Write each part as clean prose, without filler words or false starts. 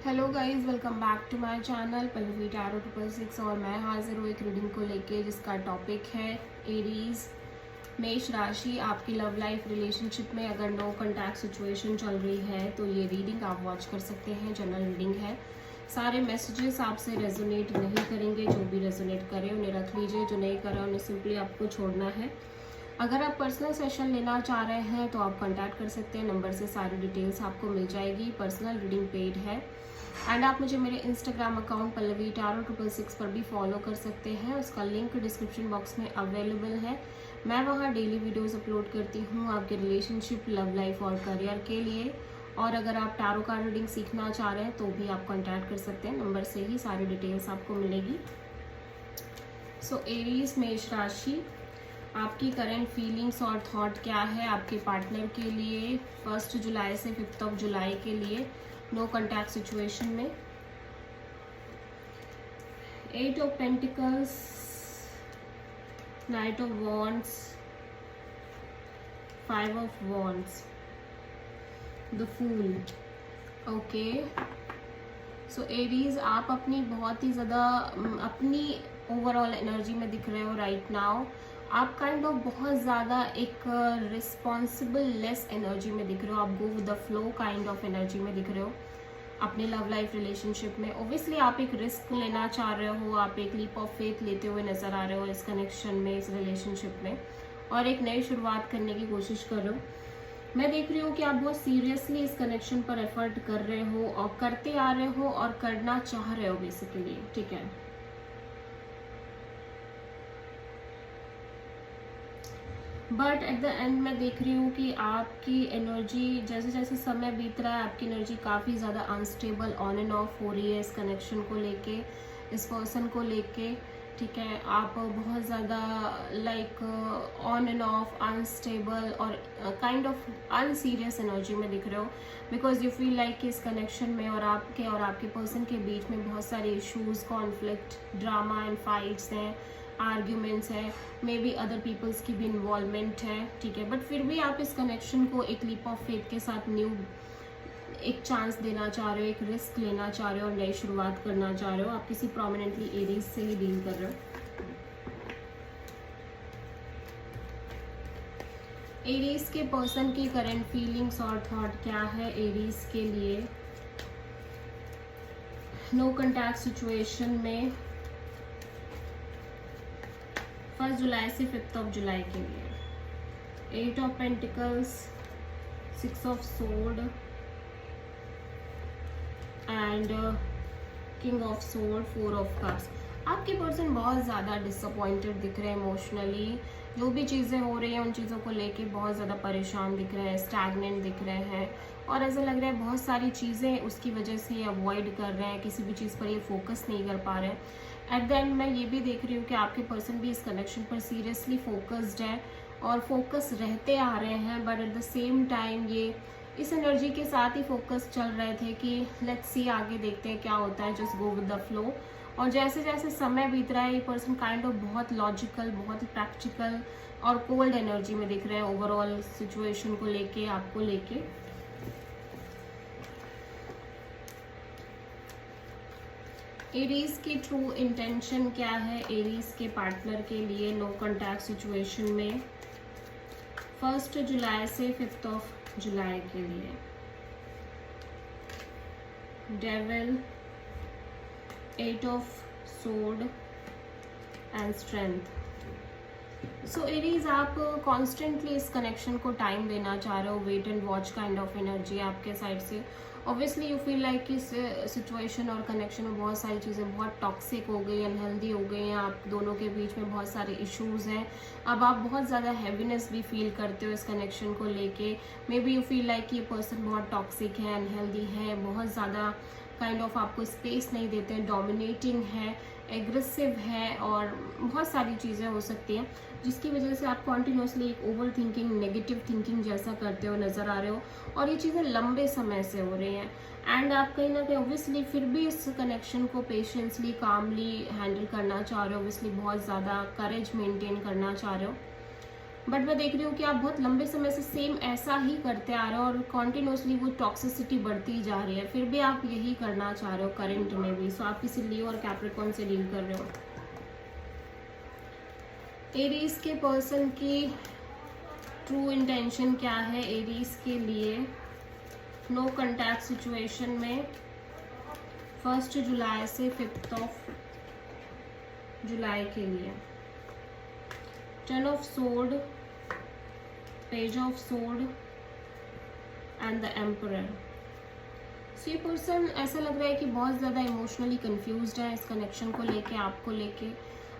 Hello guys, welcome back to my channel Pallavi Tarot 666। और मैं हाजिर हूँ एक रीडिंग को लेके जिसका टॉपिक है एरीज मेष राशि। आपकी लव लाइफ रिलेशनशिप में अगर नो कॉन्टैक्ट सिचुएशन चल रही है तो ये रीडिंग आप वॉच कर सकते हैं। जनरल रीडिंग है, सारे मैसेजेस आपसे रेजोनेट नहीं करेंगे। जो भी रेजोनेट करे उन्हें रख लीजिए, जो नहीं करा उन्हें सिंपली आपको छोड़ना है। अगर आप पर्सनल सेशन लेना चाह रहे हैं तो आप कांटेक्ट कर सकते हैं, नंबर से सारी डिटेल्स आपको मिल जाएगी। पर्सनल रीडिंग पेड है एंड आप मुझे मेरे इंस्टाग्राम अकाउंट पल्लवी टैरो 666 पर भी फॉलो कर सकते हैं। उसका लिंक डिस्क्रिप्शन बॉक्स में अवेलेबल है। मैं वहाँ डेली वीडियोस अपलोड करती हूँ आपके रिलेशनशिप, लव लाइफ और करियर के लिए। और अगर आप टैरो कार्ड रीडिंग सीखना चाह रहे हैं तो भी आप कांटेक्ट कर सकते हैं, नंबर से ही सारी डिटेल्स आपको मिलेगी। सो एरीज मेष राशि, आपकी करंट फीलिंग्स और थॉट क्या है आपके पार्टनर के लिए 1 जुलाई से 5 जुलाई के लिए नो कॉन्टैक्ट सिचुएशन में। 8 of pentacles, knight of wands, 5 of wands, the fool. Okay, so Aries, आप अपनी बहुत ही ज़्यादा अपनी ओवरऑल एनर्जी में दिख रहे हो राइट नाउ। आप काइंड ऑफ बहुत ज़्यादा एक रिस्पॉन्सिबल लेस एनर्जी में दिख रहे हो। आप go with the flow kind of energy में दिख रहे हो अपने लव लाइफ रिलेशनशिप में। ओब्वियसली आप एक रिस्क लेना चाह रहे हो, आप एक लीप ऑफ फेथ लेते हुए नजर आ रहे हो इस कनेक्शन में, इस रिलेशनशिप में, और एक नई शुरुआत करने की कोशिश कर रहे हो। मैं देख रही हूँ कि आप बहुत सीरियसली इस कनेक्शन पर एफर्ट कर रहे हो और करते आ रहे हो और करना चाह रहे हो बेसिकली, ठीक है। बट एट द एंड मैं देख रही हूँ कि आपकी एनर्जी जैसे जैसे समय बीत रहा है, आपकी एनर्जी काफ़ी ज़्यादा अनस्टेबल, ऑन एंड ऑफ हो रही है इस कनेक्शन को लेके, इस पर्सन को लेके, ठीक है। आप बहुत ज़्यादा like on end of, unstable और काइंड ऑफ अनसीरियस एनर्जी में दिख रहे हो। बिकॉज यू फील लाइक कि इस कनेक्शन में और आपके पर्सन के बीच में बहुत सारे issues, conflict, drama and fights हैं, आर्ग्यूमेंट्स है, मे बी अदर पीपल्स की भी इन्वॉल्वमेंट है, ठीक है। बट फिर भी आप इस कनेक्शन को एक लीप ऑफ फेथ के साथ न्यू एक चांस देना चाह रहे हो, एक रिस्क लेना चाह रहे हो और नई शुरुआत करना चाह रहे हो। आप किसी प्रोमिनेंटली एरीज से ही डील कर रहे हो। एरीज के पर्सन की करंट फीलिंग्स और थॉट क्या है एरीज के लिए नो कॉन्टैक्ट सिचुएशन में 1 जुलाई से 5 जुलाई के लिए। 8 of pentacles, 6 of sword and king of sword, 4 of cups. आपके पर्सन बहुत ज़्यादा डिसअपॉइंटेड दिख रहे हैं इमोशनली। जो भी चीज़ें हो रही हैं उन चीज़ों को लेके बहुत ज़्यादा परेशान दिख रहे हैं, स्टैग्नेंट दिख रहे हैं, और ऐसा लग रहा है बहुत सारी चीज़ें उसकी वजह से अवॉइड कर रहे हैं, किसी भी चीज़ पर ये फोकस नहीं कर पा रहे हैं। एट द एंड मैं ये भी देख रही हूँ कि आपके पर्सन भी इस कनेक्शन पर सीरियसली फोकस्ड है और फोकस रहते आ रहे हैं। But at the same time ये इस एनर्जी के साथ ही फोकस चल रहे थे कि लेट्स सी, आगे देखते हैं क्या होता है, just go with the flow. और जैसे जैसे समय बीत रहा है ये पर्सन काइंड ऑफ बहुत लॉजिकल, बहुत प्रैक्टिकल और कोल्ड एनर्जी में दिख रहे हैं ओवरऑल सिचुएशन को लेके, आपको लेके। एरीज की ट्रू इंटेंशन क्या है एरीज के पार्टनर के लिए नो कॉन्टैक्ट सिचुएशन में 1 जुलाई से 5 जुलाई के लिए। Devil, 8 of sword and strength. So Aries, आप कॉन्स्टेंटली इस कनेक्शन को टाइम देना चाह रहे हो, wait and watch kind of energy आपके साइड से। ऑब्वियसली यू फील लाइक कि इस सिचुएशन और कनेक्शन में बहुत सारी चीज़ें बहुत टॉक्सिक हो गई, अनहेल्दी हो गई हैं, आप दोनों के बीच में बहुत सारे इश्यूज हैं। अब आप बहुत ज़्यादा हैवीनेस भी फील करते हो इस कनेक्शन को लेके। May be you feel like कि ये पर्सन बहुत टॉक्सिक है, अनहेल्दी है, बहुत ज़्यादा काइंड ऑफ आपको स्पेस नहीं देते हैं, डोमिनेटिंग है, एग्रेसिव है, और बहुत सारी चीज़ें हो सकती हैं जिसकी वजह से आप कॉन्टिन्यूसली एक ओवर थिंकिंग, नेगेटिव थिंकिंग जैसा करते हो नज़र आ रहे हो। और ये चीज़ें लंबे समय से हो रही हैं एंड आप कहीं ना कहीं ऑब्वियसली फिर भी इस कनेक्शन को पेशेंसली, कामली हैंडल करना चाह रहे हो। ऑब्वियसली बहुत ज़्यादा करेज मेंटेन करना चाह रहे हो। बट मैं देख रही हूँ कि आप बहुत लंबे समय से सेम ऐसा ही करते आ रहे हो और कॉन्टिन्यूसली वो टॉक्सिसिटी बढ़ती जा रही है, फिर भी आप यही करना चाह रहे हो करंट में भी। सो आप किसी लियो और कैप्रिकॉर्न से डील कर रहे हो। एरीज के पर्सन की ट्रू इंटेंशन क्या है एरीज के लिए नो कॉन्टैक्ट सिचुएशन में 1 जुलाई से 5 जुलाई के लिए। 10 of sword, page of sword and the emperor. So ये पर्सन ऐसा लग रहा है कि बहुत ज़्यादा इमोशनली कंफ्यूज्ड है इस कनेक्शन को लेके, आपको लेके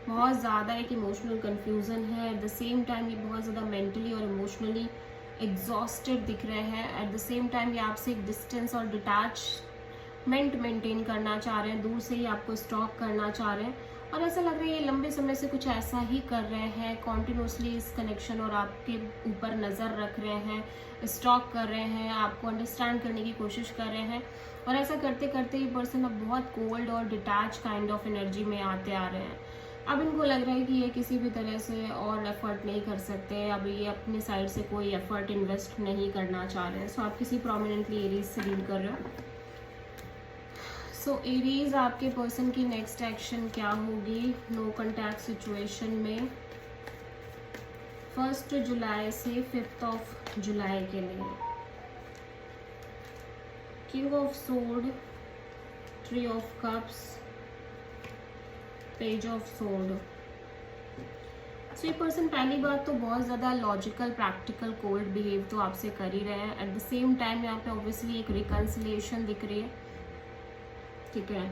बहुत ज़्यादा एक इमोशनल कंफ्यूजन है। एट द सेम टाइम ये बहुत ज़्यादा मेंटली और इमोशनली एग्जॉस्टेड दिख रहे हैं। एट द सेम टाइम ये आपसे एक डिस्टेंस और डिटैचमेंट मेंटेन करना चाह रहे हैं, दूर से ही आपको स्टॉक करना चाह रहे हैं। और ऐसा लग रहा है ये लंबे समय से कुछ ऐसा ही कर रहे हैं, कॉन्टिन्यूसली इस कनेक्शन और आपके ऊपर नज़र रख रहे हैं, स्टॉक कर रहे हैं, आपको अंडरस्टैंड करने की कोशिश कर रहे हैं। और ऐसा करते करते ये पर्सन अब बहुत कोल्ड और डिटैच काइंड ऑफ एनर्जी में आते आ रहे हैं। अब इनको लग रहा है कि ये किसी भी तरह से और एफर्ट नहीं कर सकते, अब ये अपने साइड से कोई एफर्ट इन्वेस्ट नहीं करना चाह रहे हैं। सो आप किसी प्रोमिनेंटली एरीज से डील कर रहे हो। सो एरीज आपके पर्सन की नेक्स्ट एक्शन क्या होगी नो कॉन्टैक्ट सिचुएशन में 1 जुलाई से 5 जुलाई के लिए। King of sword, three of cups, page of sword. So ये पर्सन पहली बात तो बहुत ज़्यादा लॉजिकल, प्रैक्टिकल, कोल्ड बिहेव तो आपसे कर ही रहे हैं। एट द सेम टाइम यहाँ पे ऑब्वियसली एक रिकन्सिलिएशन दिख रही है, ठीक है,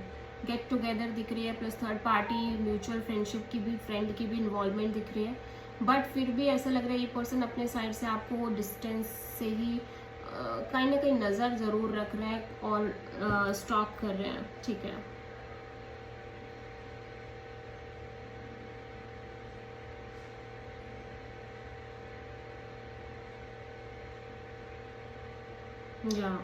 गेट टुगेदर दिख रही है, plus third party mutual friendship की भी, फ्रेंड की भी इन्वॉल्वमेंट दिख रही है। बट फिर भी ऐसा लग रहा है ये पर्सन अपने साइड से आपको वो डिस्टेंस से ही कहीं ना कहीं नज़र ज़रूर रख रहे हैं और स्टॉक कर रहे हैं, ठीक है। या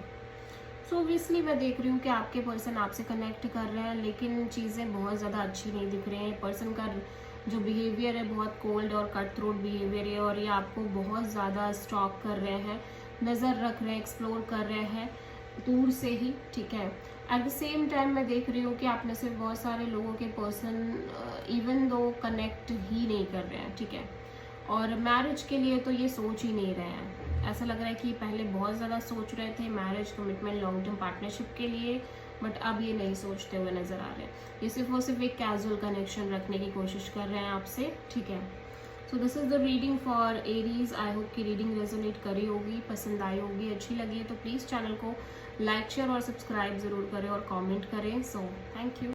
सो ऑब्वियसली मैं देख रही हूँ कि आपके पर्सन आपसे कनेक्ट कर रहे हैं, लेकिन चीज़ें बहुत ज़्यादा अच्छी नहीं दिख रही हैं। पर्सन का जो बिहेवियर है बहुत कोल्ड और कट थ्रोट बिहेवियर है, और ये आपको बहुत ज़्यादा स्टॉक कर रहे हैं, नज़र रख रहे हैं, एक्सप्लोर कर रहे हैं दूर से ही, ठीक है। एट द सेम टाइम मैं देख रही हूँ कि आप में से बहुत सारे लोगों के पर्सन इवन दो कनेक्ट ही नहीं कर रहे हैं, ठीक है, और मैरिज के लिए तो ये सोच ही नहीं रहे हैं। ऐसा लग रहा है कि पहले बहुत ज़्यादा सोच रहे थे marriage, commitment, long term partnership के लिए, बट अब ये नहीं सोचते हुए नज़र आ रहे हैं। ये सिर्फ और सिर्फ एक कैजुअल कनेक्शन रखने की कोशिश कर रहे हैं आपसे, ठीक है। So this is the reading for Aries. I hope कि रीडिंग रेजोनेट करी होगी, पसंद आई होगी, अच्छी लगी है तो प्लीज़ चैनल को लाइक, शेयर और सब्सक्राइब ज़रूर करें और कॉमेंट करें। So thank you.